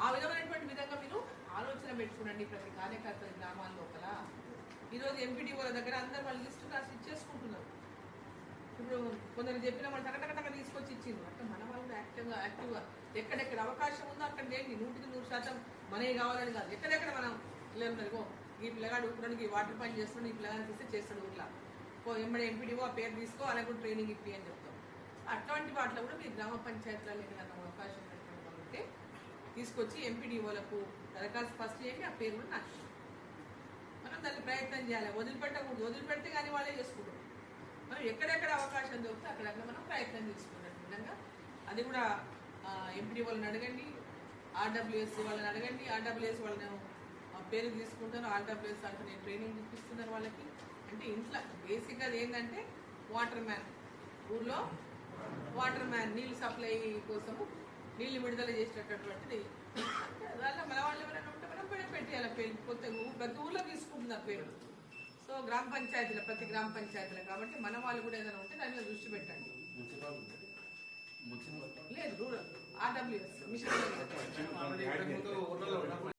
ఆ విధమైనటువంటి విధంగా మీరు ఆలోచన పెట్టుకోండి ప్రతి కార్యకర్తల గ్రామాల లోపల. ఈరోజు ఎంపీడీఓల దగ్గర అందరు వాళ్ళు లిస్టు రాసి ఇచ్చేసుకుంటున్నారు. ఇప్పుడు కొందరు చెప్పిన వాళ్ళు టకటక తీసుకొచ్చి ఇచ్చిండ్రు. అంటే మన వాళ్ళు యాక్టివ్గా ఎక్కడెక్కడ అవకాశం ఉందో అక్కడ లేండి. 100% మనవి కావాలని కాదు, ఎక్కడెక్కడ మనం పిల్లలు ఈ పిల్లగాడు ఊరికి వాటర్ పని చేస్తున్నాడు, ఈ పిల్లగానికి ఇస్తే చేస్తాడు ఊర్లా ఎంబడి ఎంపీడీఓ ఆ పేరు తీసుకో అలాగే కూడా ట్రైనింగ్ ఇప్పి అని చెప్తాం. అట్లాంటి వాటిలో కూడా మీ గ్రామ పంచాయతీలలో ఏదైనా అవకాశం ఉంటే తీసుకొచ్చి ఎంపీడీఓలకు దరఖాస్తు ఫస్ట్ చేయండి, ఆ పేరు కూడా నాకు మనం దాన్ని ప్రయత్నం చేయాలి. వదిలిపెట్టకూడదు, వదిలిపెడితే కానీ వాళ్ళే చేసుకుంటాం. మనం ఎక్కడెక్కడ అవకాశం దొరికితే అక్కడక్కడ మనం ప్రయత్నం తీసుకున్నట్టు విధంగా అది కూడా ఎంపీడీ వాళ్ళని అడగండి, ఆర్డబ్ల్యూఎస్ వాళ్ళని అడగండి. ఆర్డబ్ల్యూఎస్ వాళ్ళని పేరు తీసుకుంటాను, ఆర్డబ్ల్యూఎస్ అంటే నేను ట్రైనింగ్ ఇప్పిస్తున్నాను వాళ్ళకి. అంటే ఇంట్లో బేసిక్గా ఏంటంటే వాటర్ మ్యాన్, ఊళ్ళో వాటర్ మ్యాన్ నీళ్ళు సప్లై కోసము నీళ్ళు విడుదల చేసేటటువంటిది. దాంట్లో మన వాళ్ళు ఎవరైనా ఉంటే మనం పెట్టేయాలి పేరు. కొత్త ప్రతి ఊళ్ళో తీసుకుంటుంది ఆ పేరు. సో గ్రామ పంచాయతీల ప్రతి గ్రామ పంచాయతీలో కాబట్టి మన వాళ్ళు కూడా ఏదైనా ఉంటే దానిలో దృష్టి పెట్టండి. లేదు రూరల్ ఆర్డబ్ల్యూఎస్ మిషన్